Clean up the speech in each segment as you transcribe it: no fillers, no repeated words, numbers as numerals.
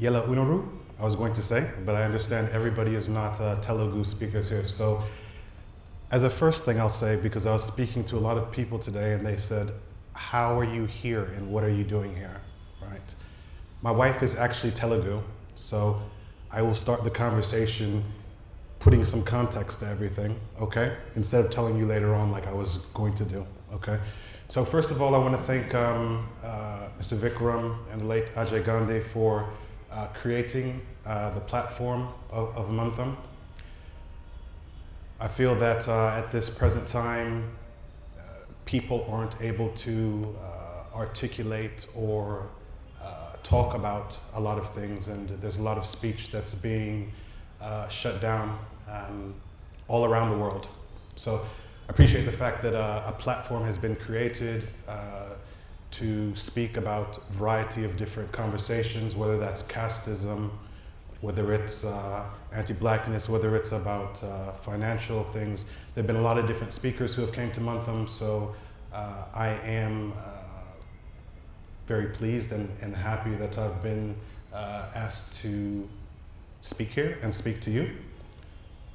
Yela Unaru, I was going to say, but I understand everybody is not Telugu speakers here. So as a first thing I'll say, because I was speaking to a lot of people today and they said, how are you here and what are you doing here, right? My wife is actually Telugu, so I will start the conversation putting some context to everything, okay? Instead of telling you later on like I was going to do, okay? So first of all, I want to thank Mr. Vikram and the late Ajay Gandhi for creating the platform of Manthan. I feel that at this present time, people aren't able to articulate or talk about a lot of things, and there's a lot of speech that's being shut down all around the world. So I appreciate the fact that a platform has been created to speak about a variety of different conversations, whether that's casteism, whether it's anti-blackness, whether it's about financial things. There have been a lot of different speakers who have came to Manthan, so I am very pleased and happy that I've been asked to speak here and speak to you.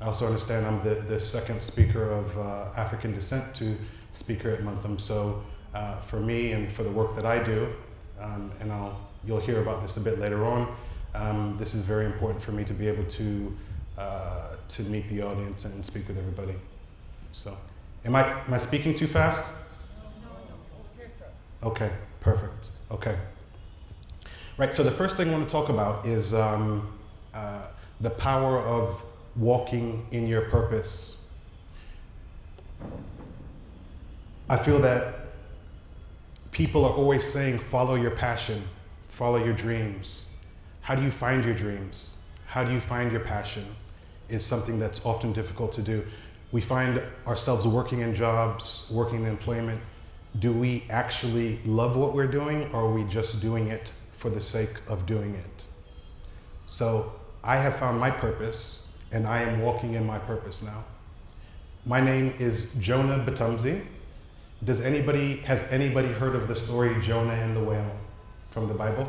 I also understand I'm the second speaker of African descent to speak here at Manthan. So for me and for the work that I do, and you'll hear about this a bit later on, this is very important for me to be able to meet the audience and speak with everybody. So, am I speaking too fast? Okay, perfect. Okay. Right, so the first thing I want to talk about is the power of walking in your purpose. I feel that people are always saying, follow your passion, follow your dreams. How do you find your dreams? How do you find your passion? Is something that's often difficult to do. We find ourselves working in jobs, working in employment. Do we actually love what we're doing, or are we just doing it for the sake of doing it? So I have found my purpose, and I am walking in my purpose now. My name is Jonah Batambuze. Has anybody heard of the story Jonah and the whale from the Bible?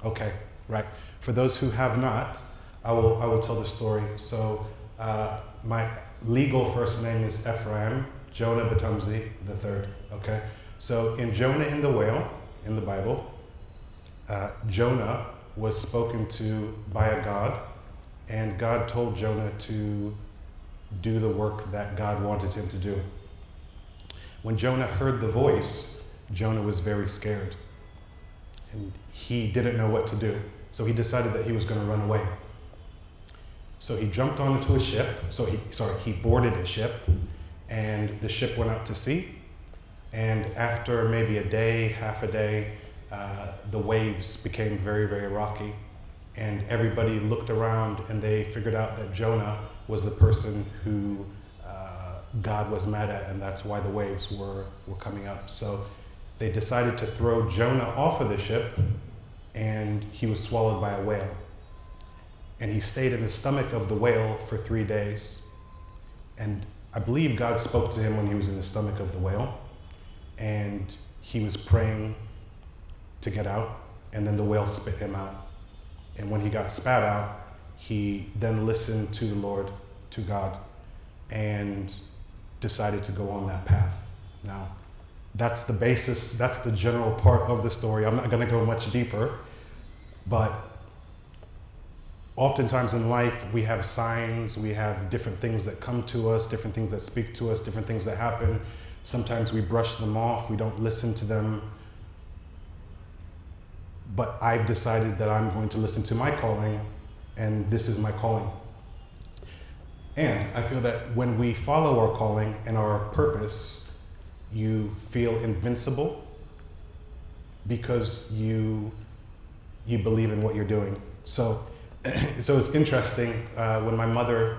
Okay, right. For those who have not, I will tell the story. So my legal first name is Ephraim, Jonah Batambuze III, okay? So in Jonah and the whale, in the Bible, Jonah was spoken to by a God, and God told Jonah to do the work that God wanted him to do. When Jonah heard the voice, Jonah was very scared, and he didn't know what to do. So he decided that he was going to run away. So he jumped onto a ship, he boarded a ship, and the ship went out to sea. And after maybe a day, half a day, the waves became very, very rocky. And everybody looked around and they figured out that Jonah was the person who God was mad at, and that's why the waves were coming up. So they decided to throw Jonah off of the ship, and he was swallowed by a whale. And he stayed in the stomach of the whale for 3 days. And I believe God spoke to him when he was in the stomach of the whale, and he was praying to get out, and then the whale spit him out. And when he got spat out, he then listened to the Lord, to God, and decided to go on that path. Now, that's the basis, that's the general part of the story. I'm not going to go much deeper, but oftentimes in life we have signs, we have different things that come to us, different things that speak to us, different things that happen. Sometimes we brush them off, we don't listen to them. But I've decided that I'm going to listen to my calling, and this is my calling. And I feel that when we follow our calling and our purpose, you feel invincible because you believe in what you're doing. So it's interesting, when my mother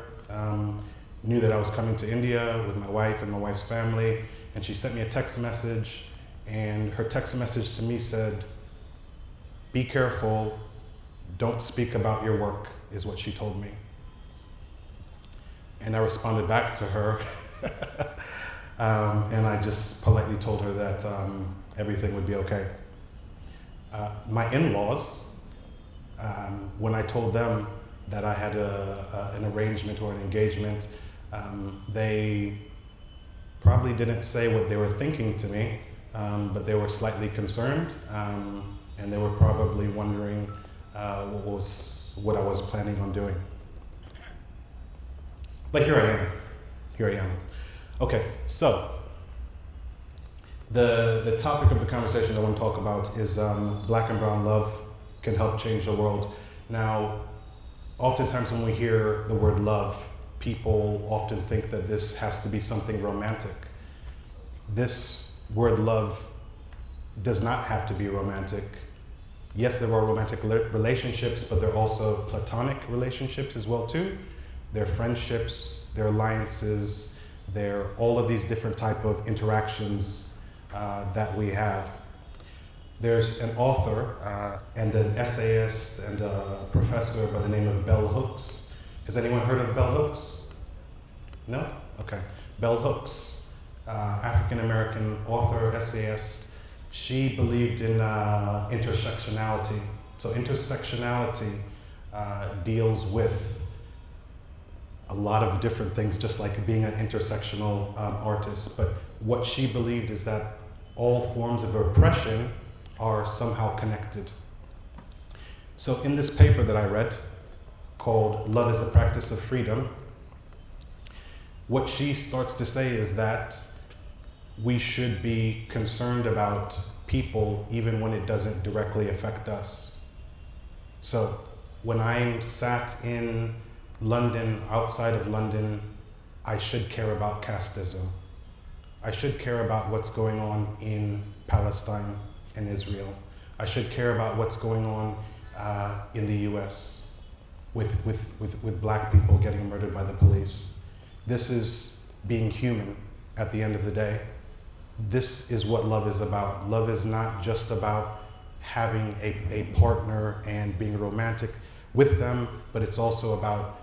knew that I was coming to India with my wife and my wife's family, and she sent me a text message, and her text message to me said, "Be careful, don't speak about your work," is what she told me. And I responded back to her, and I just politely told her that everything would be okay. My in-laws When I told them that I had an arrangement or an engagement, they probably didn't say what they were thinking to me, but they were slightly concerned, and they were probably wondering what I was planning on doing. But here I am. Okay, so the topic of the conversation I want to talk about is Black and brown love can help change the world. Now, oftentimes when we hear the word love, people often think that this has to be something romantic. This word love does not have to be romantic. Yes, there are romantic relationships, but there are also platonic relationships as well too. There are friendships, there are alliances, there are all of these different type of interactions that we have. There's an author and an essayist and a professor by the name of Bell Hooks. Has anyone heard of Bell Hooks? No? Okay. Bell Hooks, African-American author, essayist. She believed in intersectionality. So intersectionality deals with a lot of different things, just like being an intersectional artist. But what she believed is that all forms of oppression are somehow connected. So in this paper that I read, called Love is the Practice of Freedom, what she starts to say is that we should be concerned about people even when it doesn't directly affect us. So when I'm sat in London, outside of London, I should care about casteism. I should care about what's going on in Palestine and Israel. I should care about what's going on in the US with black people getting murdered by the police. This is being human at the end of the day. This is what love is about. Love is not just about having a partner and being romantic with them, but it's also about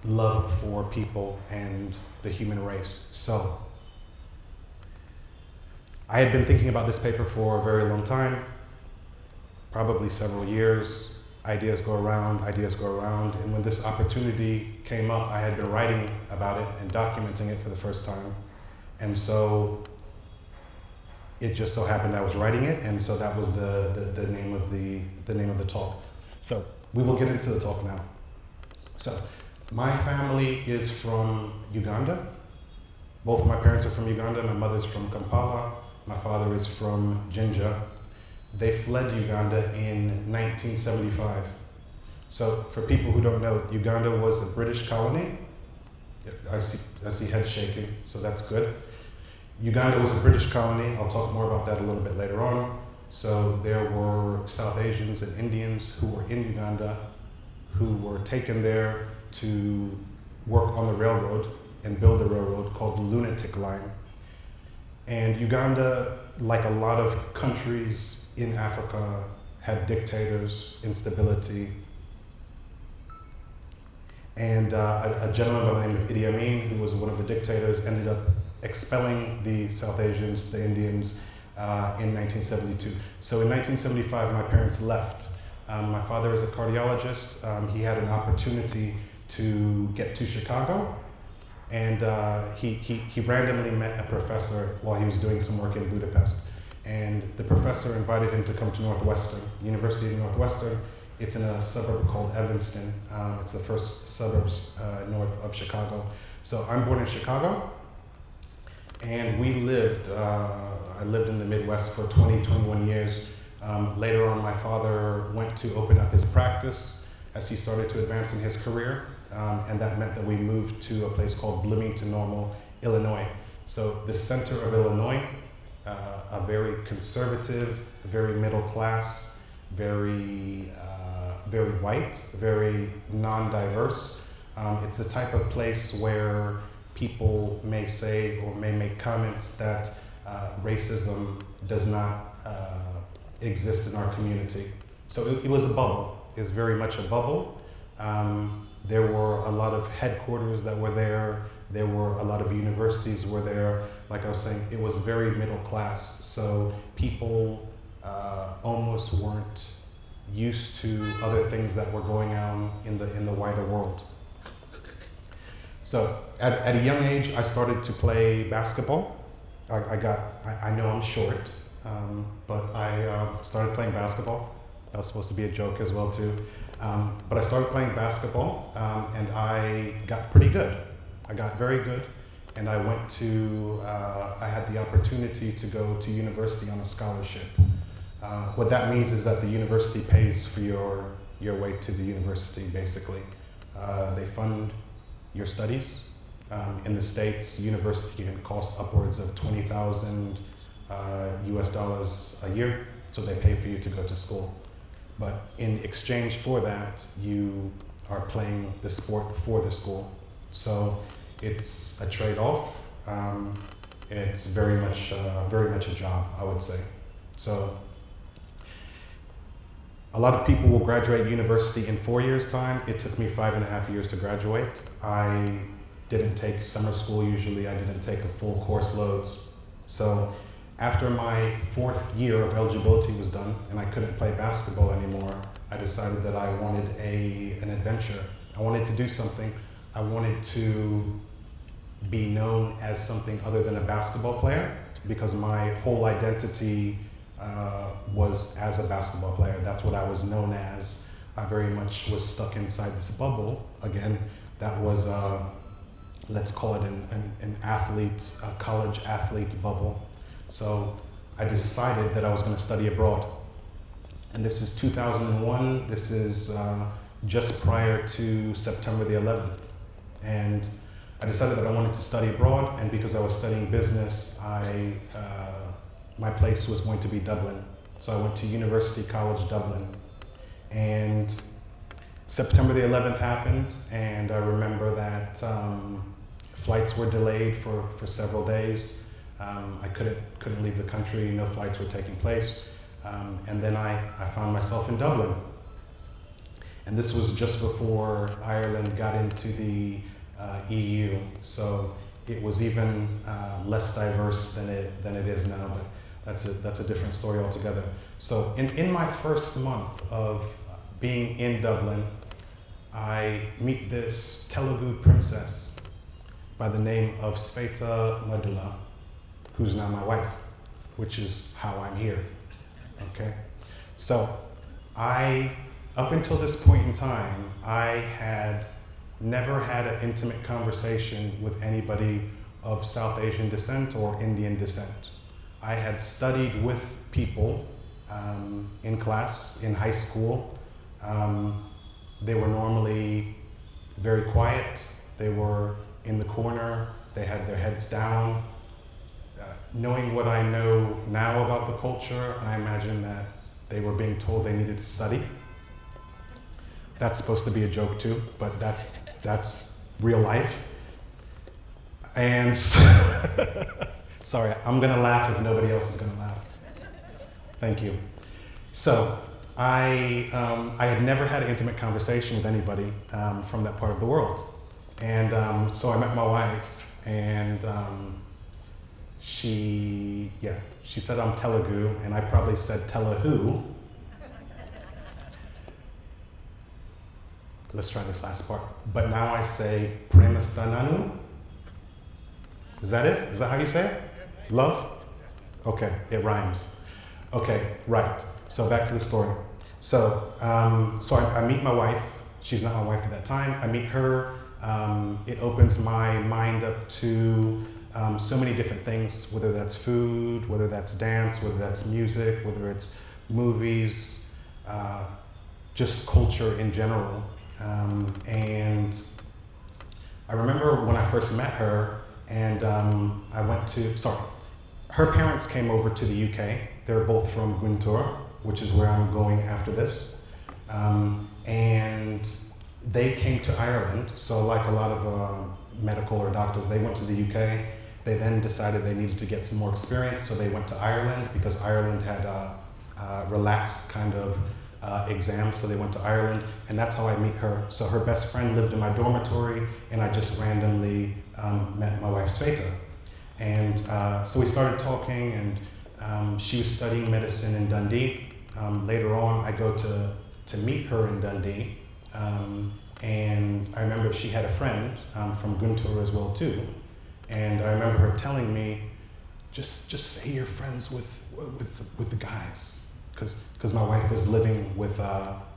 love for people and the human race. So, I had been thinking about this paper for a very long time, probably several years. Ideas go around, and when this opportunity came up, I had been writing about it and documenting it for the first time. And so it just so happened I was writing it, and so that was the name of the talk. So we will get into the talk now. So my family is from Uganda. Both of my parents are from Uganda. My mother's from Kampala. My father is from Jinja. They fled Uganda in 1975. So for people who don't know, Uganda was a British colony. I see heads shaking, so that's good. Uganda was a British colony. I'll talk more about that a little bit later on. So there were South Asians and Indians who were in Uganda who were taken there to work on the railroad and build the railroad called the Lunatic Line. And Uganda, like a lot of countries in Africa, had dictators, instability. And a gentleman by the name of Idi Amin, who was one of the dictators, ended up expelling the South Asians, the Indians, in 1972. So in 1975, my parents left. My father is a cardiologist. He had an opportunity to get to Chicago. And he randomly met a professor while he was doing some work in Budapest. And the professor invited him to come to Northwestern, University of Northwestern. It's in a suburb called Evanston. It's the first suburbs north of Chicago. So I'm born in Chicago. And we lived, I lived in the Midwest for 21 years. Later on, my father went to open up his practice as he started to advance in his career. And that meant that we moved to a place called Bloomington Normal, Illinois. So the center of Illinois, a very conservative, very middle class, very white, very non-diverse. It's the type of place where people may say or may make comments that racism does not exist in our community. So it was a bubble. It was very much a bubble. There were a lot of headquarters that were there. There were a lot of universities were there. Like I was saying, it was very middle class. So people almost weren't used to other things that were going on in the wider world. So at a young age, I started to play basketball. I know I'm short, but I started playing basketball. That was supposed to be a joke as well too. But I started playing basketball, and I got pretty good. I got very good, and I went to, I had the opportunity to go to university on a scholarship. What that means is that the university pays for your way to the university, basically. They fund your studies. In the States, university can cost upwards of 20,000 US dollars a year, so they pay for you to go to school. But in exchange for that, you are playing the sport for the school. So it's a trade-off. It's very much a job, I would say. So a lot of people will graduate university in 4 years' time. It took me 5.5 years to graduate. I didn't take summer school usually. I didn't take a full course loads. So after my 4th year of eligibility was done and I couldn't play basketball anymore, I decided that I wanted an adventure. I wanted to do something. I wanted to be known as something other than a basketball player, because my whole identity was as a basketball player. That's what I was known as. I very much was stuck inside this bubble. Again, that was, let's call it an athlete, a college athlete bubble. So I decided that I was going to study abroad. And this is 2001. This is just prior to September the 11th. And I decided that I wanted to study abroad, and because I was studying business, my place was going to be Dublin. So I went to University College Dublin. And September the 11th happened, and I remember that flights were delayed for several days. I couldn't leave the country, no flights were taking place. And then I found myself in Dublin. And this was just before Ireland got into the EU, so it was even less diverse than it is now, but that's a different story altogether. So in my first month of being in Dublin, I meet this Telugu princess by the name of Sveta Madula, who's now my wife, which is how I'm here, okay? So up until this point in time, I had never had an intimate conversation with anybody of South Asian descent or Indian descent. I had studied with people in class, in high school. They were normally very quiet. They were in the corner. They had their heads down. Knowing what I know now about the culture, I imagine that they were being told they needed to study. That's supposed to be a joke too, but that's real life. And so sorry, I'm gonna laugh if nobody else is gonna laugh. Thank you. So I had never had an intimate conversation with anybody from that part of the world. And so I met my wife, and she said I'm Telugu, and I probably said Telugu. Let's try this last part. But now I say Premastananu. Is that it? Is that how you say it? Love? Okay, it rhymes. Okay, right. So back to the story. So I meet my wife. She's not my wife at that time. I meet her. It opens my mind up to so many different things, whether that's food, whether that's dance, whether that's music, whether it's movies, just culture in general. And I remember when I first met her, and her parents came over to the UK. They're both from Guntur, which is where I'm going after this. And they came to Ireland. So like a lot of medical or doctors, they went to the UK. They then decided they needed to get some more experience, so they went to Ireland because Ireland had relaxed kind of exams, so they went to Ireland, and that's how I meet her. So her best friend lived in my dormitory, and I just randomly met my wife Sveta. And so we started talking, and she was studying medicine in Dundee, Later on, I go to meet her in Dundee, and I remember she had a friend from Guntur as well too, and I remember her telling me, just say you're friends with the guys, because my wife was living with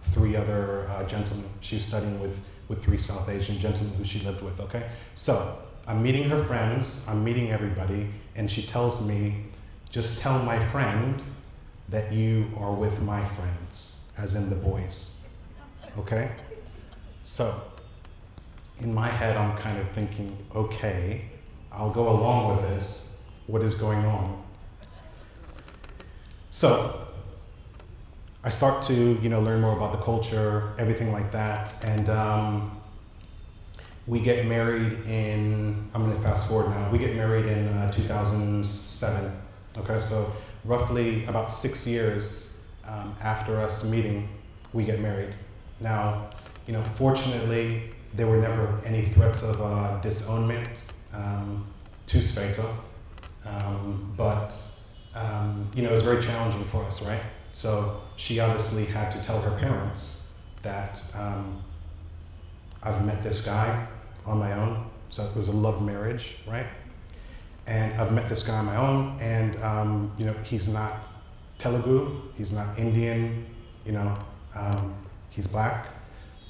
3 other gentlemen. She was studying with 3 South Asian gentlemen who she lived with. Okay, so I'm meeting her friends, I'm meeting everybody, and she tells me, just tell my friend that you are with my friends, as in the boys. Okay? So, in my head, I'm kind of thinking, okay, I'll go along with this. What is going on? So, I start to, learn more about the culture, everything like that, and we get married in, I'm gonna fast forward now, we get married in 2007, okay? So roughly about 6 years after us meeting, we get married. Now, fortunately, there were never any threats of disownment, to Sveta, but it was very challenging for us, right? So she obviously had to tell her parents that I've met this guy on my own, so it was a love marriage, right? And I've met this guy on my own, and he's not Telugu, he's not Indian, he's black,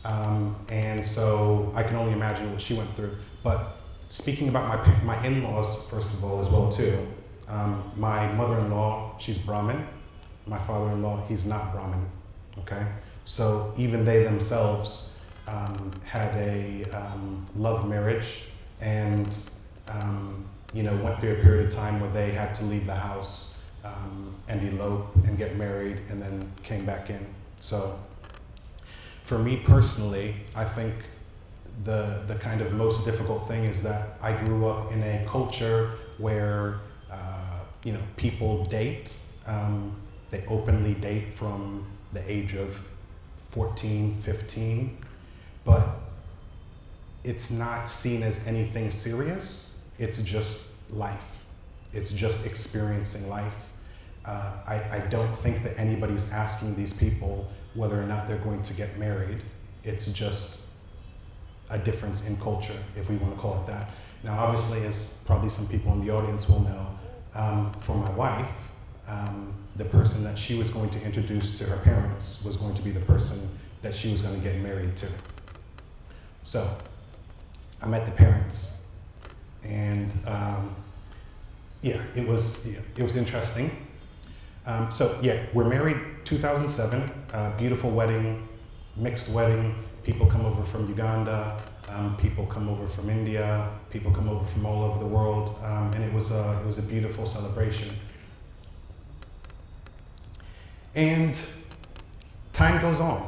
and so I can only imagine what she went through. But speaking about my in-laws, first of all, as well too, my mother-in-law, she's Brahmin. My father-in-law, he's not Brahmin, okay? So even they themselves had a love marriage, and went through a period of time where they had to leave the house and elope and get married, and then came back in. So for me personally, I think the kind of most difficult thing is that I grew up in a culture where people date. They openly date from the age of 14, 15, but it's not seen as anything serious. It's just life. It's just experiencing life. I don't think that anybody's asking these people whether or not they're going to get married. It's just a difference in culture, if we want to call it that. Now, obviously, as probably some people in the audience will know, for my wife, the person that she was going to introduce to her parents was going to be the person that she was going to get married to. So, I met the parents, and it was interesting. We're married 2007, beautiful wedding, mixed wedding. People come over from Uganda, people come over from India, people come over from all over the world, and it was a beautiful celebration. And time goes on.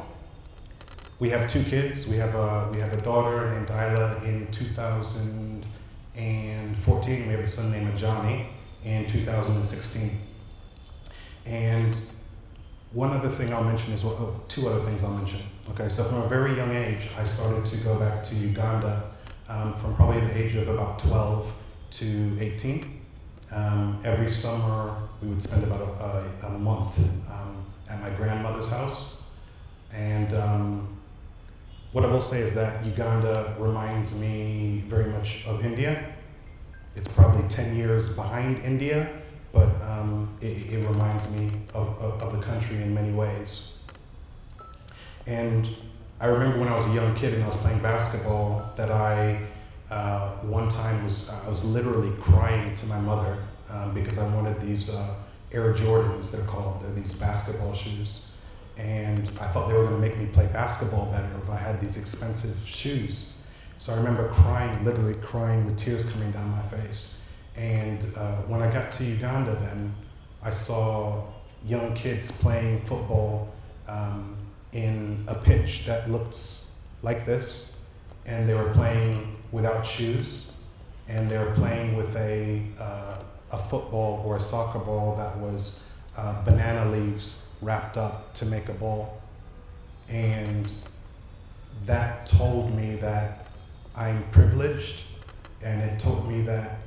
We have 2 kids. We have a daughter named Isla in 2014. We have a son named Johnny in 2016. And one other thing I'll mention is, 2 other things I'll mention. Okay, so from a very young age, I started to go back to Uganda from probably the age of about 12 to 18. Every summer, we would spend about a month at my grandmother's house. And what I will say is that Uganda reminds me very much of India. It's probably 10 years behind India, but it reminds me of the country in many ways. And I remember when I was a young kid and I was playing basketball that I one time I was literally crying to my mother because I wanted these Air Jordans, they're called. They're these basketball shoes. And I thought they were going to make me play basketball better if I had these expensive shoes. So I remember crying, literally crying with tears coming down my face. And when I got to Uganda then, I saw young kids playing football in a pitch that looked like this, and they were playing without shoes, and they were playing with a football or a soccer ball that was banana leaves wrapped up to make a ball. And that told me that I'm privileged, and it told me that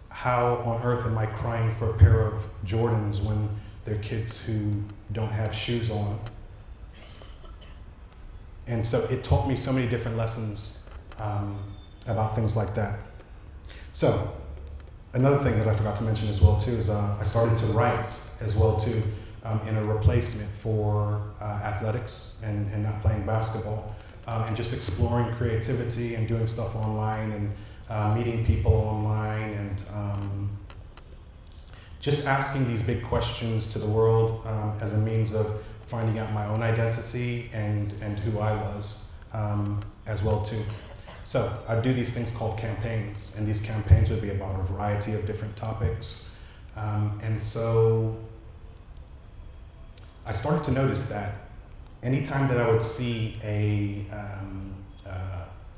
how on earth am I crying for a pair of Jordans when They're kids who don't have shoes on. And so it taught me so many different lessons about things like that. So another thing that I forgot to mention as well too is I started to write as well too in a replacement for athletics and not playing basketball, and just exploring creativity and doing stuff online and meeting people online and just asking these big questions to the world as a means of finding out my own identity and who I was as well too. So I'd do these things called campaigns, and these campaigns would be about a variety of different topics. And so I started to notice that anytime that I would see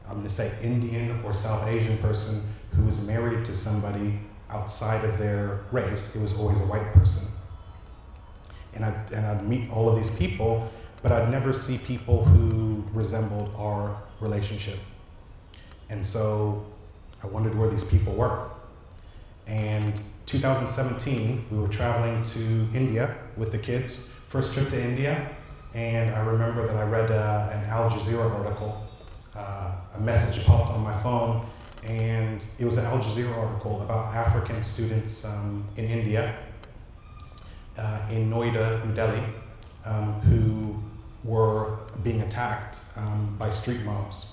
I'm going to say Indian or South Asian person who was married to somebody outside of their race, it was always a white person. And I'd meet all of these people, but I'd never see people who resembled our relationship. And so I wondered where these people were. And 2017, we were traveling to India with the kids, first trip to India, and I remember that I read an Al Jazeera article. A message popped on my phone, and it was an Al Jazeera article about African students in India, in Noida, New Delhi, who were being attacked by street mobs.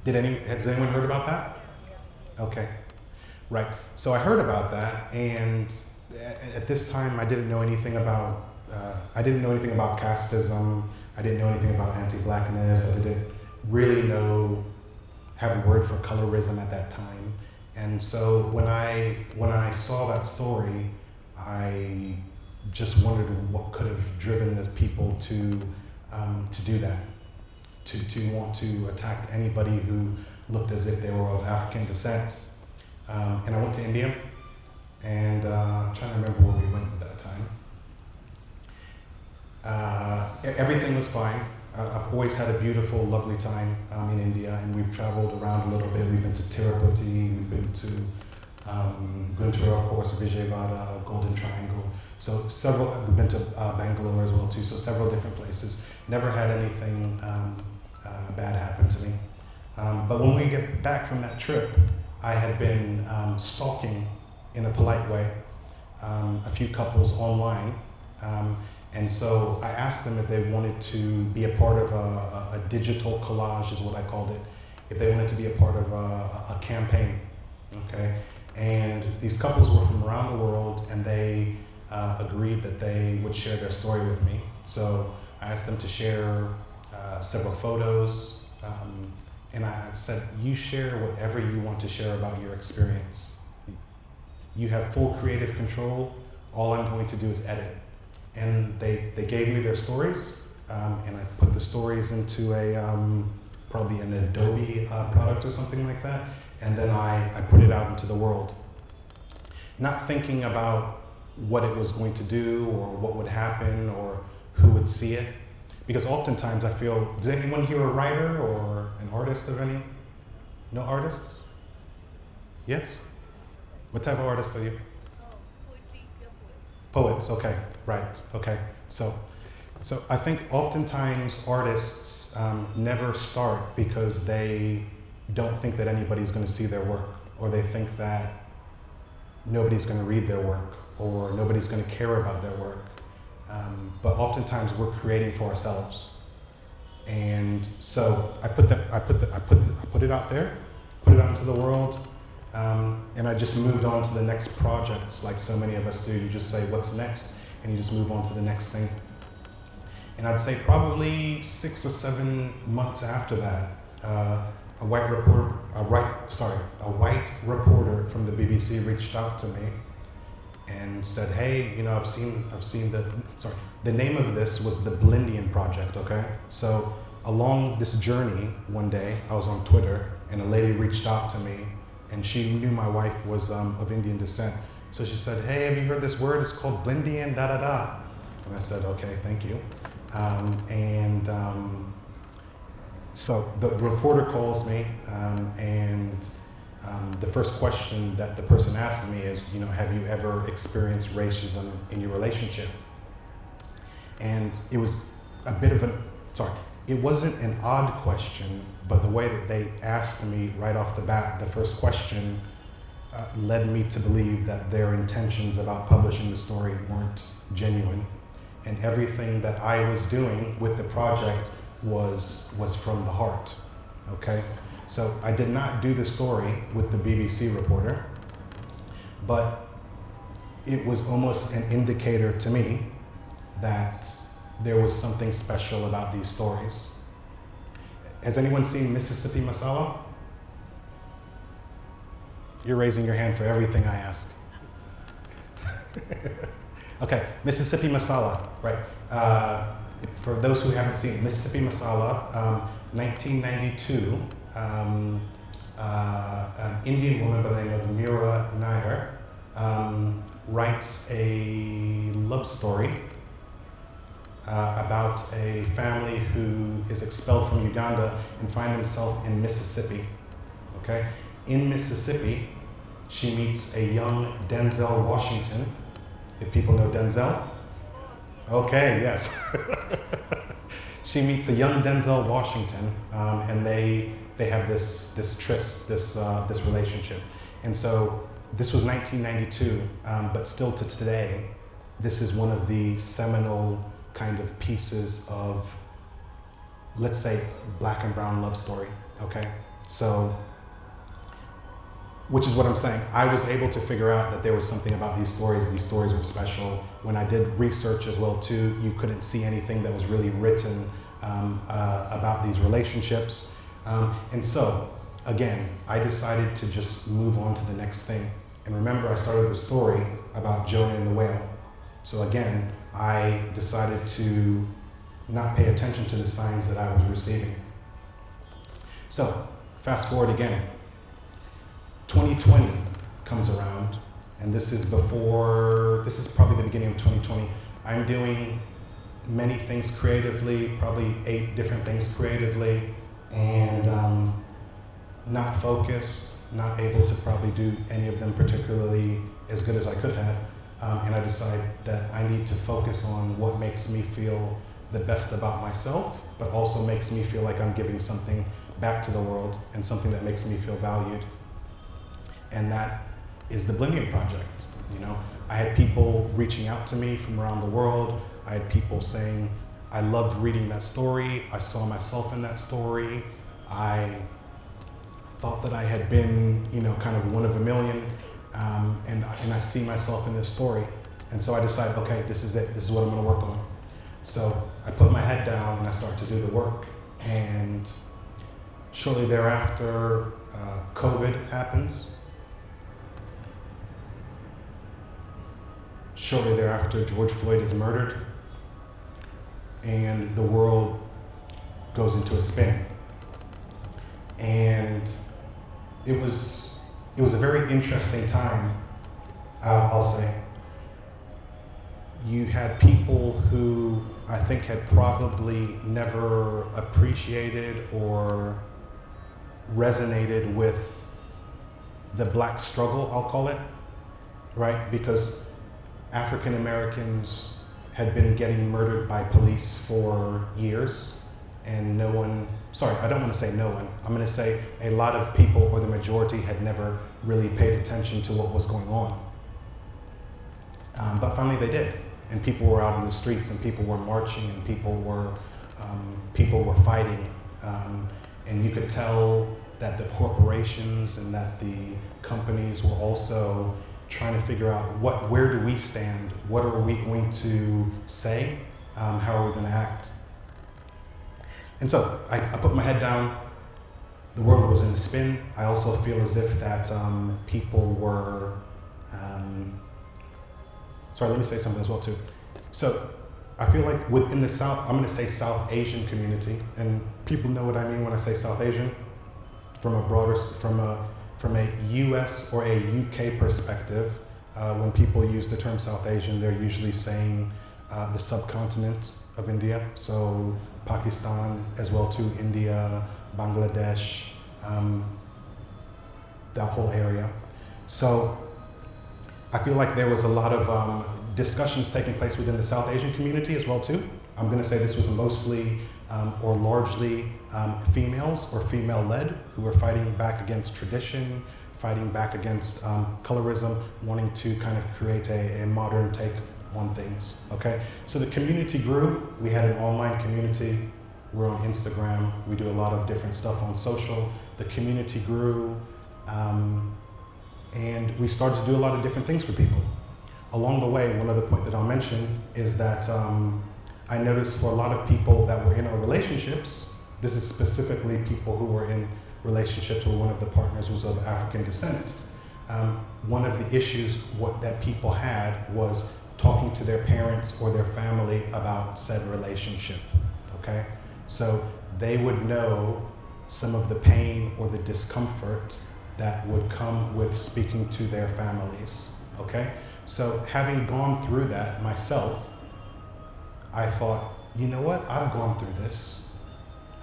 Has anyone heard about that? Okay, right. So I heard about that, and at this time I didn't know anything about casteism. I didn't know anything about anti-blackness. I didn't really have a word for colorism at that time. And so when I saw that story, I just wondered what could have driven the people to do that, to want to attack anybody who looked as if they were of African descent. And I went to India, and I'm trying to remember where we went at that time. Everything was fine. I've always had a beautiful, lovely time in India, and we've traveled around a little bit. We've been to Tirupati, we've been to Guntur, of course, Vijayawada, Golden Triangle. So we've been to Bangalore as well too, so several different places. Never had anything bad happen to me. But when we get back from that trip, I had been stalking, in a polite way, a few couples online. And so I asked them if they wanted to be a part of a digital collage, is what I called it, if they wanted to be a part of a campaign, okay? And these couples were from around the world, and they agreed that they would share their story with me. So I asked them to share several photos, and I said, you share whatever you want to share about your experience. You have full creative control. All I'm going to do is edit. And they gave me their stories, and I put the stories into probably an Adobe product or something like that, and then I put it out into the world. Not thinking about what it was going to do or what would happen or who would see it. Because oftentimes I feel, does anyone here a writer or an artist of any? No artists? Yes? What type of artist are you? Poets, okay, right, okay. So I think oftentimes artists never start because they don't think that anybody's going to see their work, or they think that nobody's going to read their work, or nobody's going to care about their work. But oftentimes we're creating for ourselves. And so I put it out there, put it out into the world. And I just moved on to the next projects, like so many of us do. You just say, what's next? And you just move on to the next thing. And I'd say probably 6 or 7 months after that, a white reporter from the BBC reached out to me and said, hey, I've seen the name of this was the Blindianproject, okay? So along this journey, one day, I was on Twitter, and a lady reached out to me, and she knew my wife was of Indian descent. So she said, hey, have you heard this word? It's called Blindian da-da-da. And I said, okay, thank you. So the reporter calls me, and the first question that the person asked me is, have you ever experienced racism in your relationship? And it was a bit of it wasn't an odd question, but the way that they asked me right off the bat, the first question led me to believe that their intentions about publishing the story weren't genuine. And everything that I was doing with the project was from the heart, okay? So I did not do the story with the BBC reporter, but it was almost an indicator to me that there was something special about these stories. Has anyone seen Mississippi Masala? You're raising your hand for everything I ask. Okay, Mississippi Masala, right? For those who haven't seen Mississippi Masala, 1992, an Indian woman by the name of Mira Nair writes a love story about a family who is expelled from Uganda and find themselves in Mississippi, okay? In Mississippi, she meets a young Denzel Washington. If people know Denzel? Okay, yes. She meets a young Denzel Washington, and they have this tryst, this relationship. And so this was 1992, but still to today, this is one of the seminal kind of pieces of, let's say, black and brown love story, okay? So, which is what I'm saying. I was able to figure out that there was something about these stories were special. When I did research as well too, you couldn't see anything that was really written about these relationships. And so, again, I decided to just move on to the next thing. And remember, I started the story about Jonah and the whale. So again, I decided to not pay attention to the signs that I was receiving. So, fast forward again. 2020 comes around, and this is probably the beginning of 2020. I'm doing many things creatively, probably 8 different things creatively, and not focused, not able to probably do any of them particularly as good as I could have. And I decide that I need to focus on what makes me feel the best about myself, but also makes me feel like I'm giving something back to the world and something that makes me feel valued. And that is the Blindian Project. I had people reaching out to me from around the world. I had people saying, I loved reading that story. I saw myself in that story. I thought that I had been, kind of one of a million. And I see myself in this story. And so I decided, okay, this is it. This is what I'm going to work on. So I put my head down and I start to do the work. And shortly thereafter, COVID happens. Shortly thereafter, George Floyd is murdered. And the world goes into a spin. And it was a very interesting time, I'll say. You had people who I think had probably never appreciated or resonated with the black struggle, I'll call it, right? Because African Americans had been getting murdered by police for years, and no one, I don't want to say no one, I'm going to say a lot of people, or the majority, had never really paid attention to what was going on. But finally they did, and people were out in the streets, and people were marching, and people were fighting, and you could tell that the corporations and that the companies were also trying to figure out where do we stand, what are we going to say, how are we going to act. And so I put my head down. The world was in a spin. I also feel as if that people were, let me say something as well too. So I feel like within the South, I'm gonna say South Asian community, and people know what I mean when I say South Asian, from a US or a UK perspective. When people use the term South Asian, they're usually saying the subcontinent of India, so Pakistan as well too, India, Bangladesh, that whole area. So I feel like there was a lot of discussions taking place within the South Asian community as well too. I'm going to say this was mostly or largely females or female-led who were fighting back against tradition, fighting back against colorism, wanting to kind of create a modern take on things, okay? So the community grew. We had an online community. We're on Instagram. We do a lot of different stuff on social. The community grew, and we started to do a lot of different things for people. Along the way, one other point that I'll mention is that I noticed for a lot of people that were in our relationships, this is specifically people who were in relationships where one of the partners was of African descent. One of the issues that people had was talking to their parents or their family about said relationship, okay? So they would know some of the pain or the discomfort that would come with speaking to their families, okay? So having gone through that myself, I thought, you know what, I've gone through this.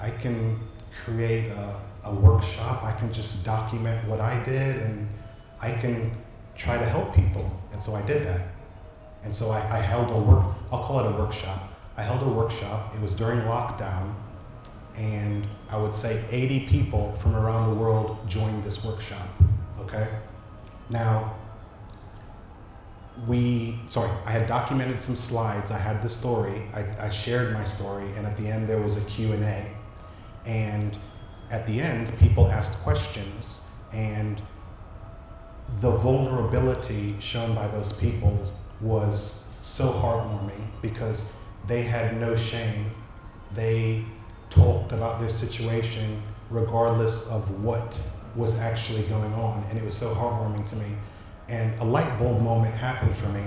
I can create a workshop, I can just document what I did, and I can try to help people. And so I did that. And so I held I'll call it a workshop. I held a workshop, it was during lockdown, and I would say 80 people from around the world joined this workshop, okay? Now, I had documented some slides, I had the story, I shared my story, and at the end there was a Q&A. And at the end, people asked questions, and the vulnerability shown by those people was so heartwarming because they had no shame. They talked about their situation regardless of what was actually going on, and it was so heartwarming to me. And a light bulb moment happened for me.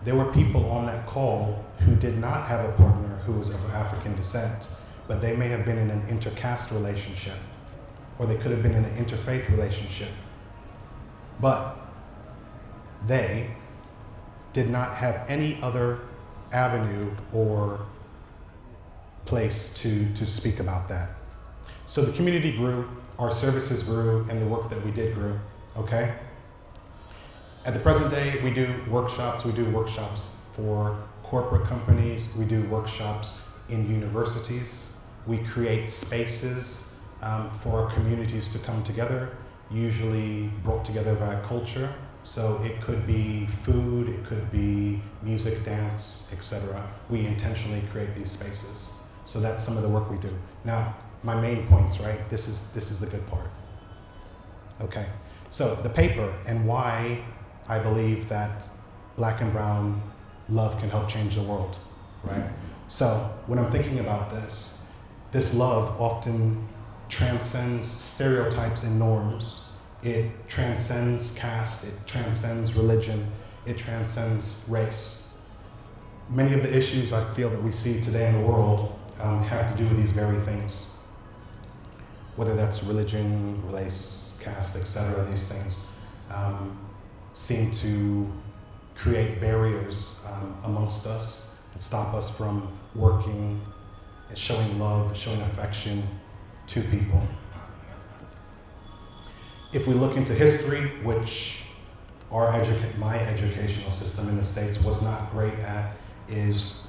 There were people on that call who did not have a partner who was of African descent, but they may have been in an intercaste relationship, or they could have been in an interfaith relationship. But they did not have any other avenue or place to speak about that. So the community grew, our services grew, and the work that we did grew, okay? At the present day, we do workshops. We do workshops for corporate companies. We do workshops in universities. We create spaces for our communities to come together, usually brought together via culture. So it could be food, it could be music, dance, etc. We intentionally create these spaces. So that's some of the work we do. Now, my main points, right? This is the good part. Okay, so the paper and why I believe that Black and brown love can help change the world, right? So when I'm thinking about this love often transcends stereotypes and norms. It transcends caste, it transcends religion, it transcends race. Many of the issues I feel that we see today in the world have to do with these very things. Whether that's religion, race, caste, etc., these things seem to create barriers amongst us and stop us from working and showing love, showing affection to people. If we look into history, which my educational system in the States was not great at, is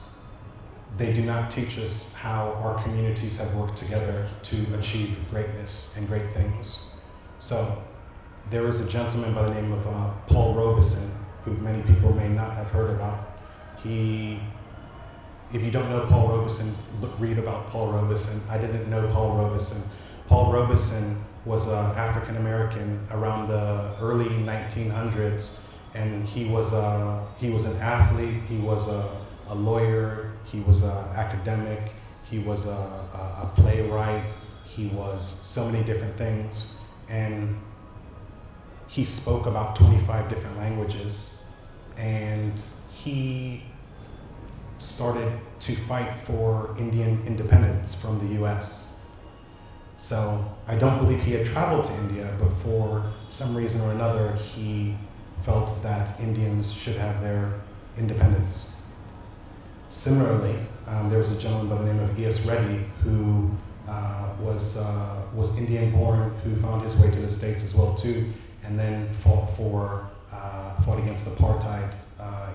they do not teach us how our communities have worked together to achieve greatness and great things. So there is a gentleman by the name of Paul Robeson, who many people may not have heard about. If you don't know Paul Robeson, read about Paul Robeson. I didn't know Paul Robeson. Paul Robeson was African-American around the early 1900s, and he was an athlete, he was a lawyer, he was an academic, he was a playwright, he was so many different things, and he spoke about 25 different languages, and he started to fight for Indian independence from the US. So I don't believe he had traveled to India, but for some reason or another, he felt that Indians should have their independence. Similarly, there was a gentleman by the name of E.S. Reddy who was Indian-born, who found his way to the States as well too, and then fought against apartheid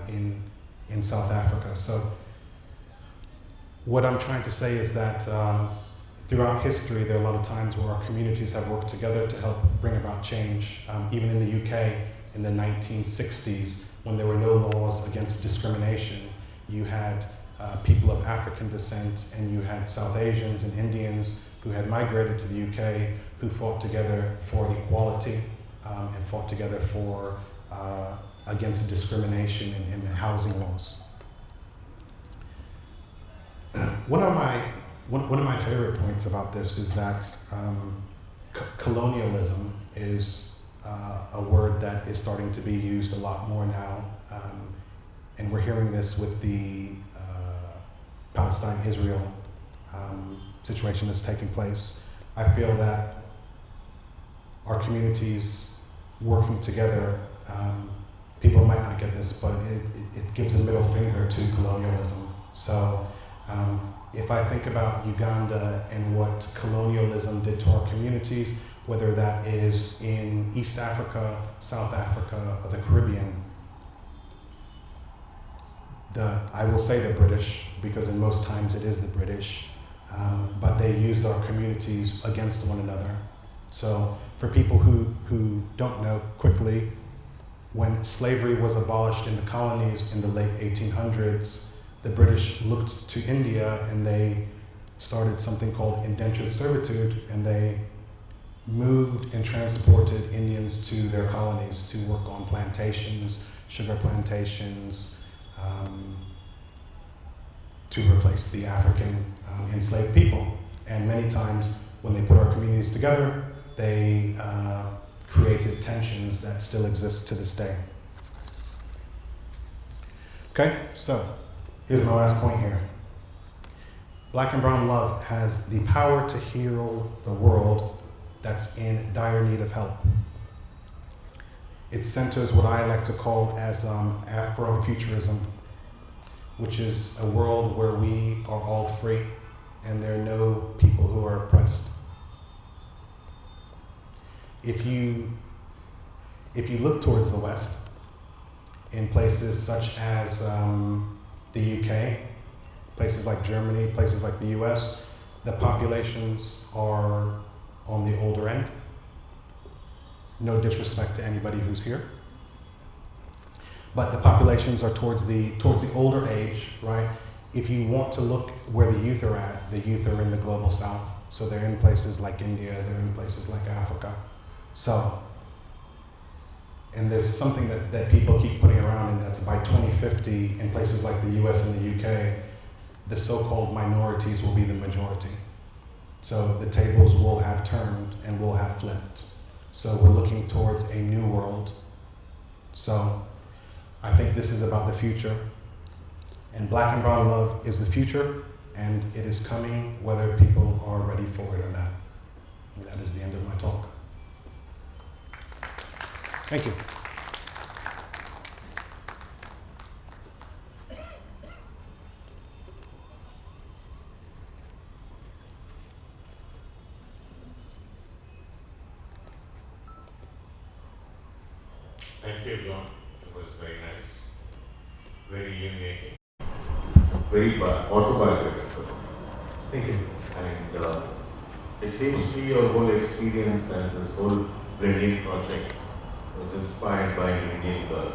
in South Africa. So what I'm trying to say is that throughout history, there are a lot of times where our communities have worked together to help bring about change. Even in the UK in the 1960s, when there were no laws against discrimination, you had people of African descent, and you had South Asians and Indians who had migrated to the UK, who fought together for equality and fought together for against discrimination in the housing laws. One of my favorite points about this is that colonialism is a word that is starting to be used a lot more now, and we're hearing this with the Palestine-Israel situation that's taking place. I feel that our communities working together, people might not get this, but it gives a middle finger to colonialism. So if I think about Uganda and what colonialism did to our communities, whether that is in East Africa, South Africa, or the Caribbean, I will say the British, because in most times it is the British, but they used our communities against one another. So for people who don't know, quickly, when slavery was abolished in the colonies in the late 1800s, the British looked to India and they started something called indentured servitude, and they moved and transported Indians to their colonies to work on plantations, sugar plantations, to replace the African enslaved people. And many times when they put our communities together, they created tensions that still exist to this day. Okay, so here's my last point here. Black and brown love has the power to heal the world that's in dire need of help. It centers what I like to call as Afro-futurism, which is a world where we are all free and there are no people who are oppressed. If you look towards the West, in places such as the UK, places like Germany, places like the US, the populations are on the older end. No disrespect to anybody who's here. But the populations are towards the older age, right? If you want to look where the youth are at, the youth are in the global south. So they're in places like India, they're in places like Africa. So, and there's something that people keep putting around, and that's by 2050, in places like the US and the UK, the so-called minorities will be the majority. So the tables will have turned and will have flipped. So we're looking towards a new world. So I think this is about the future. And black and brown love is the future, and it is coming whether people are ready for it or not. And that is the end of my talk. Thank you. Thank you, John. It was very nice, very illuminating, very autobiographical. Thank you. And it seems to me your whole experience and this whole blindianproject was inspired by an Indian girl.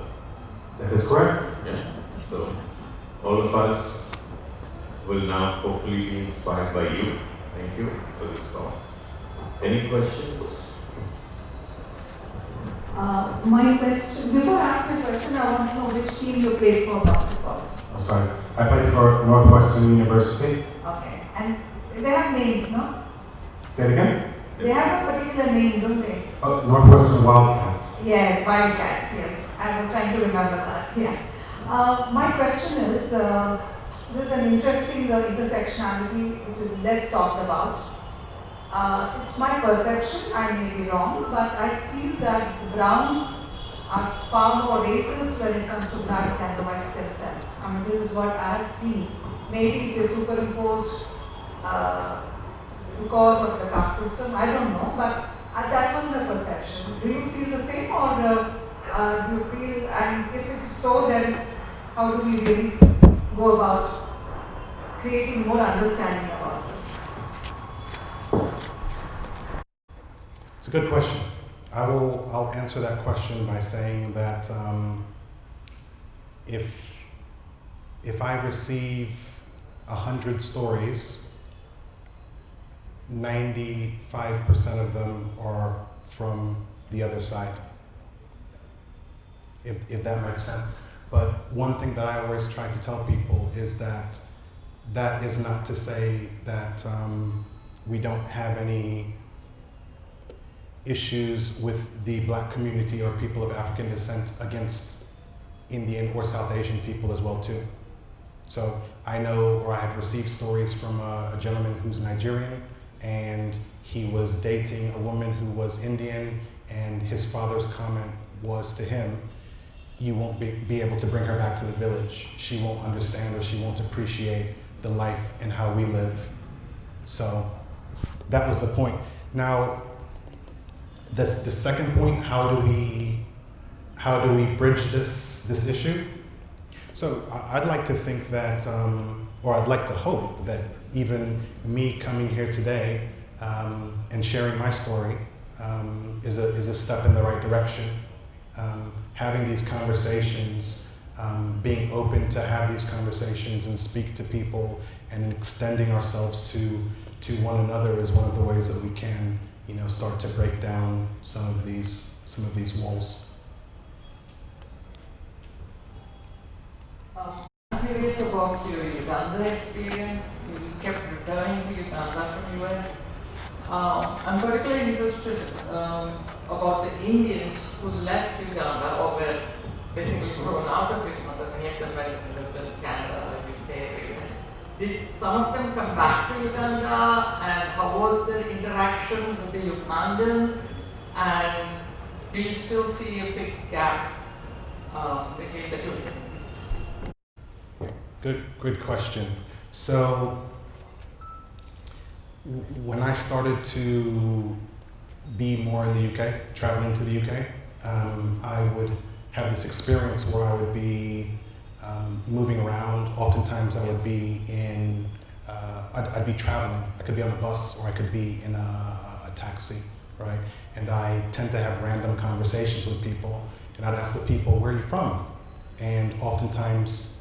That is correct. Yeah. So all of us will now hopefully be inspired by you. Thank you for this talk. Any questions? My question, before I ask the question, I want to know which team you played for basketball. I'm sorry. I played for Northwestern University. Okay. And they have names, no? Say it again? They have a particular name, don't they? Oh, Northwestern Wildcats. Yes, Wildcats, yes. I was trying to remember that, yeah. My question is, there's an interesting intersectionality which is less talked about. It's my perception, I may be wrong, but I feel that the browns are far more racist when it comes to blacks than the whites themselves. This is what I have seen. Maybe it is superimposed because of the caste system. I don't know, but that was the perception. Do you feel the same, or do you feel, and if it's so, then how do we really go about creating more understanding about this? It's a good question. I'll answer that question by saying that if I receive 100 stories, 95% of them are from the other side, if that makes sense. But one thing that I always try to tell people is that that is not to say that we don't have any issues with the Black community or people of African descent against Indian or South Asian people as well too. So I know, or I have received stories from a gentleman who's Nigerian, and he was dating a woman who was Indian, and his father's comment was to him, you won't be able to bring her back to the village. She won't understand, or she won't appreciate the life and how we live. So that was the point. Now, the second point, how do we bridge this issue? So I'd like to think that, or I'd like to hope that even me coming here today and sharing my story is a step in the right direction. Having these conversations, being open to have these conversations and speak to people, and extending ourselves to one another is one of the ways that we can, start to break down some of these walls. I'm curious about your Uganda experience. You kept returning to Uganda from US. I'm particularly interested about the Indians who left Uganda or were basically thrown out of Uganda. Many of them lived in Canada, UK, everywhere. Did some of them come back to Uganda, and how was the interaction with the Ugandans? And do you still see a big gap between the two things? Good question. So when I started to be more in the UK, traveling to the UK, I would have this experience where I would be moving around. Oftentimes I would be I'd be traveling. I could be on a bus, or I could be in a taxi, right? And I tend to have random conversations with people, and I'd ask the people, where are you from? And oftentimes,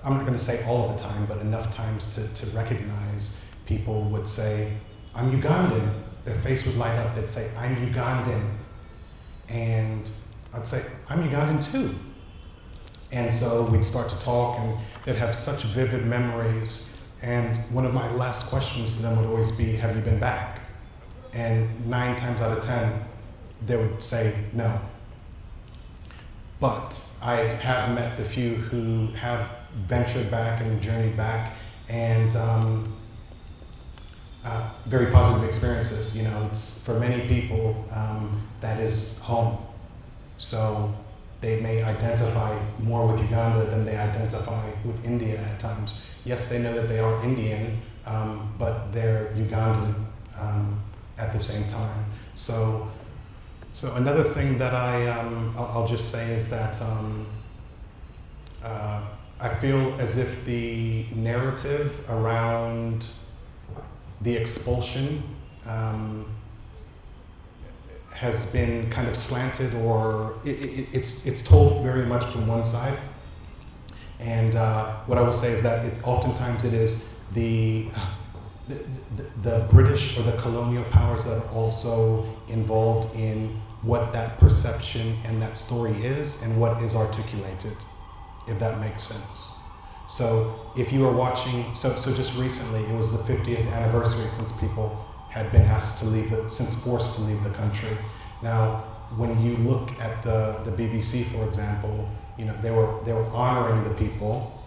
I'm not going to say all of the time, but enough times to recognize, people would say, I'm Ugandan. Their face would light up. They'd say, I'm Ugandan. And I'd say, I'm Ugandan too. And so we'd start to talk, and they'd have such vivid memories. And one of my last questions to them would always be, have you been back? And 9 times out of 10, they would say no. But I have met the few who have ventured back and journeyed back, and very positive experiences. It's for many people that is home. So they may identify more with Uganda than they identify with India at times. Yes, they know that they are Indian, but they're Ugandan at the same time. So another thing that I'll just say is that I feel as if the narrative around the expulsion has been kind of slanted, or it's told very much from one side. And what I will say is that oftentimes it is the British or the colonial powers that are also involved in what that perception and that story is and what is articulated, if that makes sense. So if you are watching, so just recently, it was the 50th anniversary since people had been asked to leave, forced to leave the country. Now, when you look at the BBC, for example, they were honoring the people,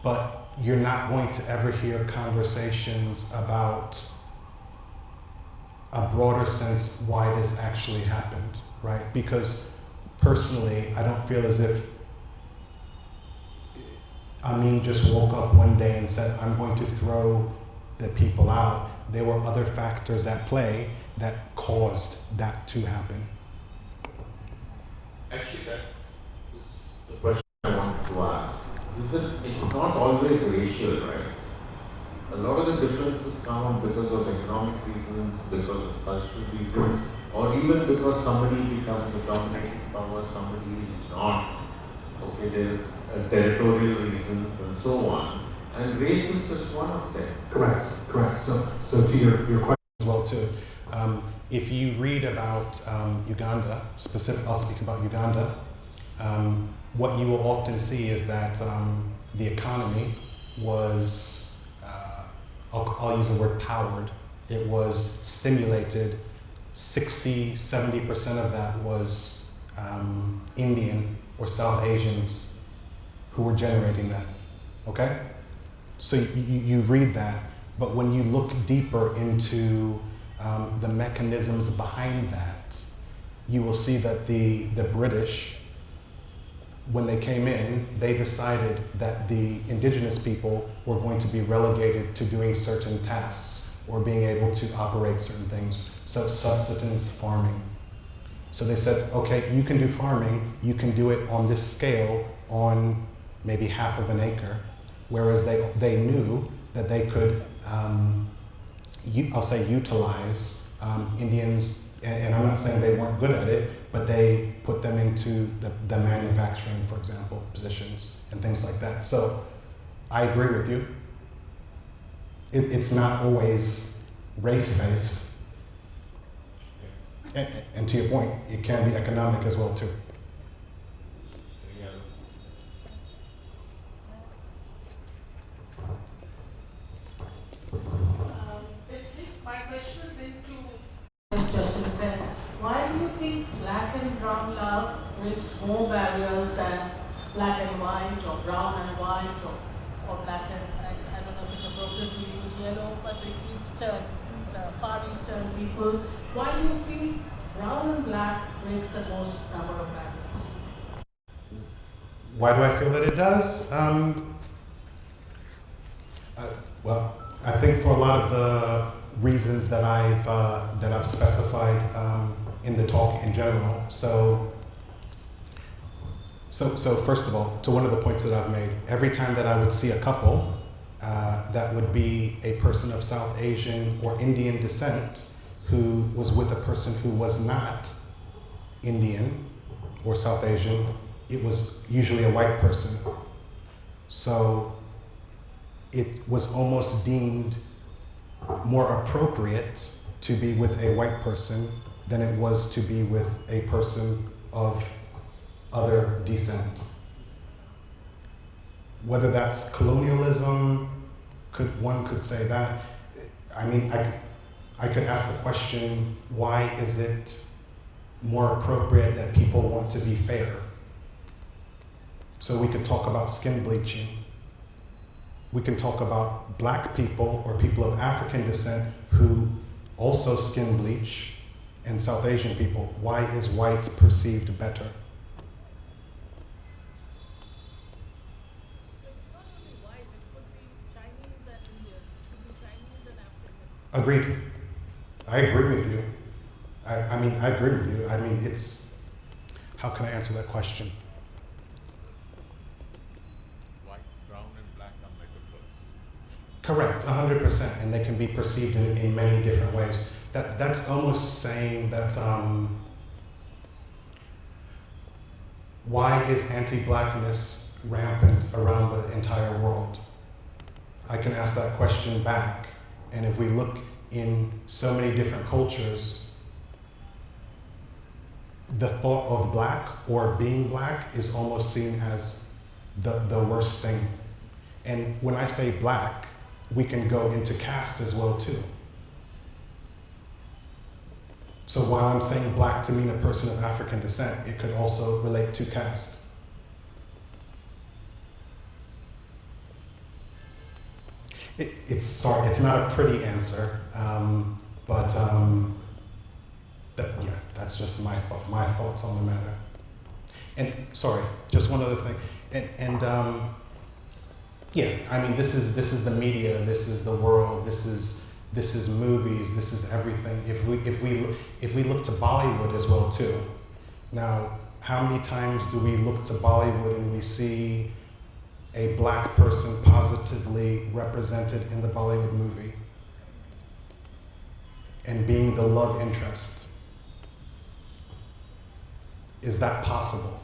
but you're not going to ever hear conversations about a broader sense why this actually happened, right? Because personally, I don't feel as if Amin just woke up one day and said, I'm going to throw the people out. There were other factors at play that caused that to happen. Actually, that is the question I wanted to ask. Is that it's not always racial, right? A lot of the differences come up because of economic reasons, because of cultural reasons, or even because somebody becomes a dominating power, somebody is not. Okay, there is territorial reasons and so on. And race is just one of them. Correct. So to your question as well too, if you read about Uganda, I'll speak about Uganda, what you will often see is that the economy was, I'll use the word powered, it was stimulated. 60–70% of that was Indian or South Asians who were generating that, okay? So you read that, but when you look deeper into the mechanisms behind that, you will see that the British, when they came in, they decided that the indigenous people were going to be relegated to doing certain tasks or being able to operate certain things, so subsistence farming. So they said, okay, you can do farming, you can do it on this scale on maybe half of an acre, whereas they knew that they could, I'll say utilize Indians, and I'm not saying they weren't good at it, but they put them into the manufacturing, for example, positions and things like that. So I agree with you. It's not always race-based. And to your point, it can be economic as well too. My question is linked to Justin said, why do you think black and brown love breaks more barriers than black and white or brown and white or black and, I don't know if it's appropriate to use yellow, but the Far Eastern people, why do you feel brown and black breaks the most number of barriers? Why do I feel that it does? Well, I think for a lot of the reasons that I've specified in the talk in general. So first of all, to one of the points that I've made, every time that I would see a couple that would be a person of South Asian or Indian descent who was with a person who was not Indian or South Asian, it was usually a white person. So it was almost deemed more appropriate to be with a white person than it was to be with a person of other descent. Whether that's colonialism, one could say that. I mean, I could ask the question, why is it more appropriate that people want to be fair? So we could talk about skin bleaching. We can talk about black people or people of African descent who also skin bleach, and South Asian people. Why is white perceived better? It's not only white, it could be Chinese and Indian, it could be Chinese and African. Agreed. I agree with you. I mean, I agree with you. I mean, it's, how can I answer that question? White, brown, and black are metaphors. Correct, 100%, and they can be perceived in many different ways. That's almost saying that, why is anti-blackness rampant around the entire world? I can ask that question back, and if we look in so many different cultures, the thought of black or being black is almost seen as the worst thing. And when I say black, we can go into caste as well too. So while I'm saying black to mean a person of African descent, it could also relate to caste. It's not a pretty answer, but that's just my thoughts on the matter. And sorry, just one other thing, and Yeah, I mean, this is the media, this is the world, this is movies, this is everything. If we look to Bollywood as well too. Now, how many times do we look to Bollywood and we see a black person positively represented in the Bollywood movie and being the love interest? Is that possible?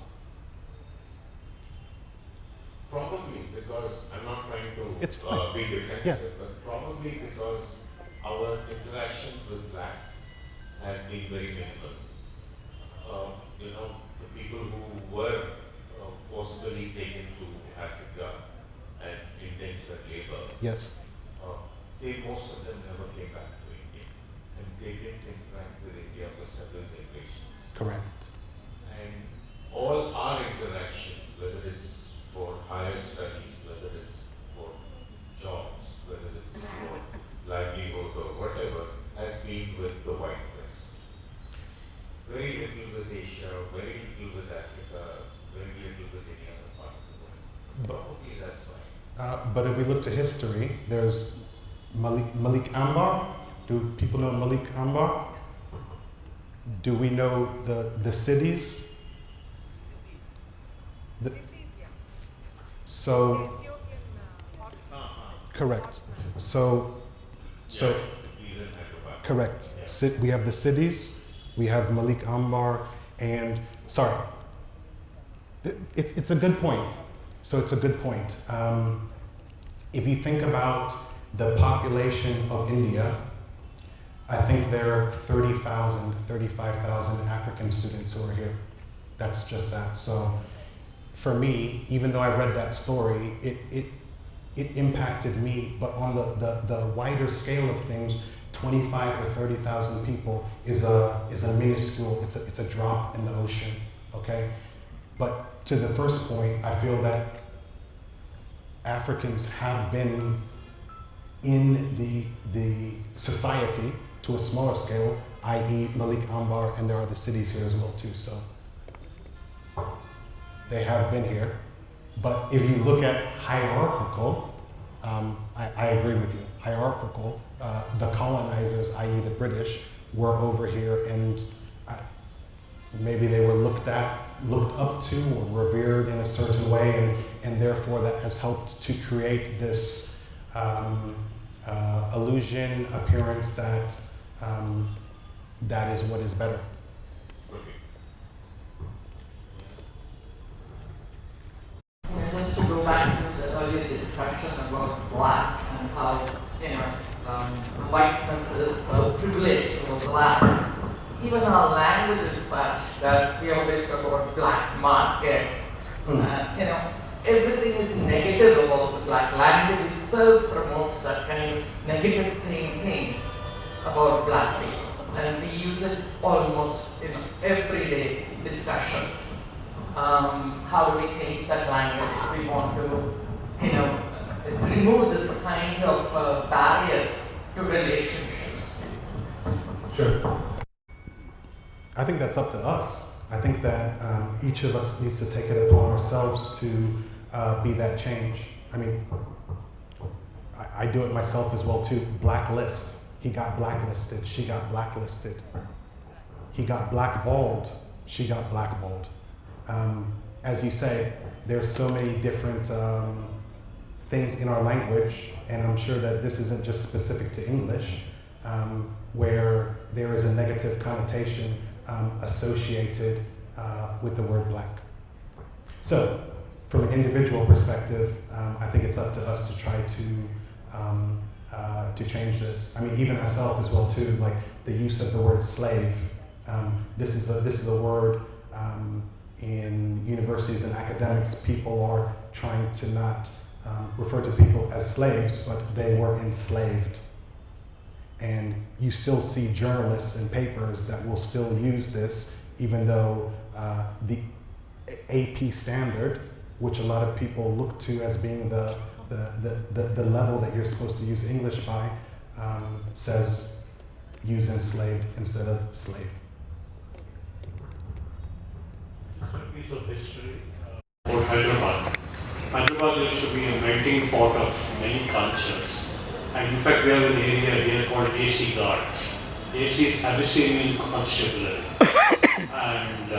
Probably because I'm not trying to It's fine. be defensive, Yeah. but probably because our interactions with black have been very minimal. You know, the people who were forcibly taken to Africa as indentured labor, Yes. most of them never came back to India, and they didn't interact with India for several generations. Correct. And all our interactions, whether it's for higher studies, whether it's for jobs, whether it's for livelihood or whatever, has been with the white West. Very little with Asia, very little with Africa, very little with any other part of the world. Probably that's why. But if we look to history, there's Malik Ambar. Do people know Malik Ambar? Do we know the cities? So, correct. So, correct. We have the cities, we have Malik Ambar, and sorry, it's a good point. So it's a good point. If you think about the population of India, I think there are 30,000, 35,000 African students who are here. That's just that. So for me, even though I read that story, it impacted me, but on the wider scale of things, 25 or 30,000 people is a minuscule, it's a drop in the ocean, okay? But to the first point, I feel that Africans have been in the society to a smaller scale, i.e. Malik Ambar, and there are the cities here as well too, so they have been here. But if you look at hierarchical, I agree with you, hierarchical, the colonizers, i.e. the British, were over here and maybe they were looked up to or revered in a certain way, and therefore that has helped to create this illusion, appearance that that is what is better. Just to go back to the earlier discussion about black and how, whiteness is privilege over black. Even our language is such that we always talk about black market. Everything is negative about the black. Language itself promotes that kind of negative thinking about black people. And we use it almost everyday discussions. How do we change that language? We want to, remove this kind of barriers to relationships. Sure. I think that's up to us. I think that each of us needs to take it upon ourselves to be that change. I mean, I do it myself as well too. Blacklist. He got blacklisted. She got blacklisted. He got blackballed. She got blackballed. As you say, there's so many different things in our language, and I'm sure that this isn't just specific to English, where there is a negative connotation associated with the word black. So, from an individual perspective, I think it's up to us to try to change this. I mean, even myself as well too. Like the use of the word slave. This is a word in universities and academics. People are trying to not refer to people as slaves, but they were enslaved. And you still see journalists and papers that will still use this, even though the AP standard, which a lot of people look to as being the level that you're supposed to use English by, says use enslaved instead of slave. A piece of history for Hyderabad. Hyderabad used to be a melting pot of many cultures. And in fact, we have an area here called AC Guards. AC is Abyssinian Constabulary. And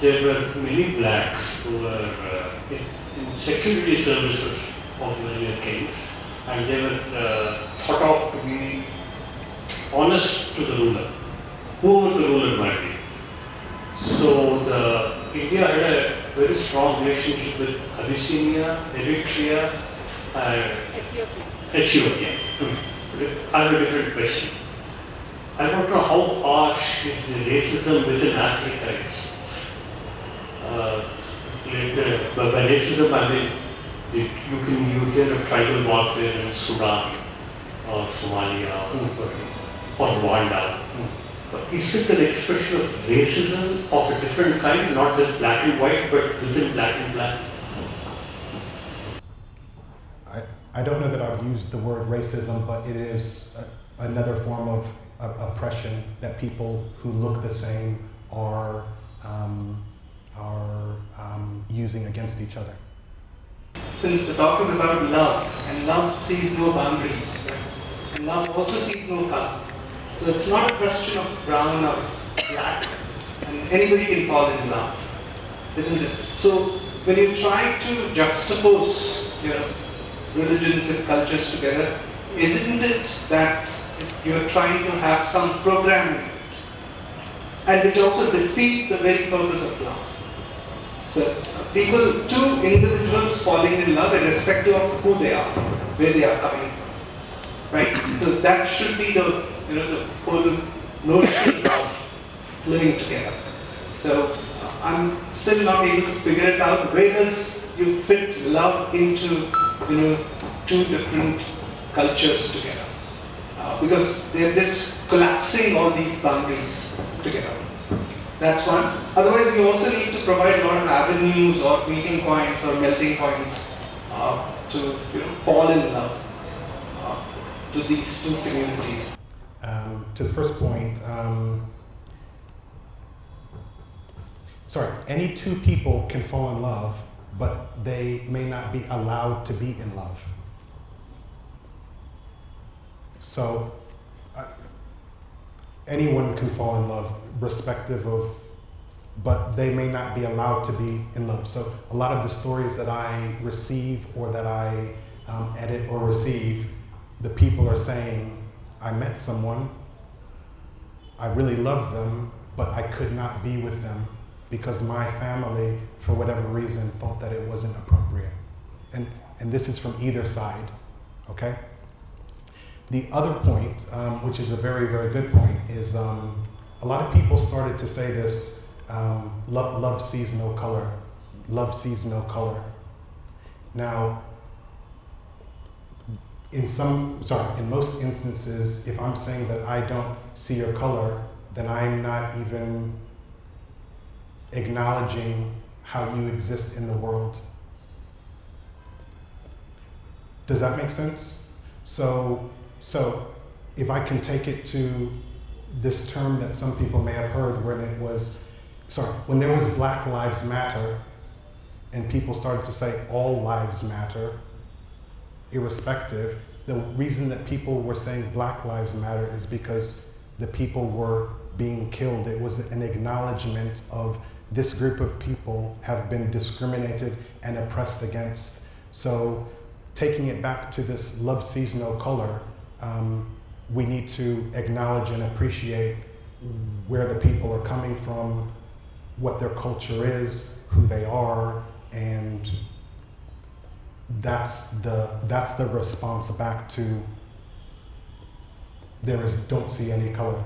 there were many blacks who were in security services of the earlier kings. And they were thought of to be honest to the ruler, whoever the ruler might be. So India had a very strong relationship with Abyssinia, Eritrea, and Ethiopia. I have a different question. I don't know how harsh is the racism within Africa is. By racism, I mean you hear of tribal warfare in Sudan or Somalia or Rwanda. Is it an expression of racism of a different kind, not just black and white, but within black and black? I don't know that I've used the word racism, but it is another form of oppression that people who look the same are using against each other. Since the talk is about love, and love sees no boundaries, and love also sees no color. So it's not a question of brown or black, and anybody can fall in love, isn't it? So when you try to juxtapose, religions and cultures together, isn't it that you're trying to have some programming, and which also defeats the very purpose of love? So two individuals falling in love irrespective of who they are, where they are coming from, right? So that should be the whole notion of living together. So I'm still not able to figure it out. Where does you fit love into two different cultures together? Because they're just collapsing all these boundaries together. That's one. Otherwise, you also need to provide a lot of avenues or meeting points or melting points to fall in love to these two communities. To the first point, any two people can fall in love, but they may not be allowed to be in love. So anyone can fall in love, respective of, but they may not be allowed to be in love. So a lot of the stories that I receive or that I edit or receive, the people are saying, I met someone, I really loved them, but I could not be with them because my family, for whatever reason, thought that it wasn't appropriate. And this is from either side, okay? The other point, which is a very, very good point, is a lot of people started to say this, love sees no color, love sees no color. Now, in most instances, if I'm saying that I don't see your color, then I'm not even acknowledging how you exist in the world. Does that make sense? So if I can take it to this term that some people may have heard when there was Black Lives Matter and people started to say all lives matter, irrespective, the reason that people were saying Black Lives Matter is because the people were being killed. It was an acknowledgement of this group of people have been discriminated and oppressed against. So taking it back to this love sees no color, we need to acknowledge and appreciate where the people are coming from, what their culture is, who they are, and that's the response back to don't see any color.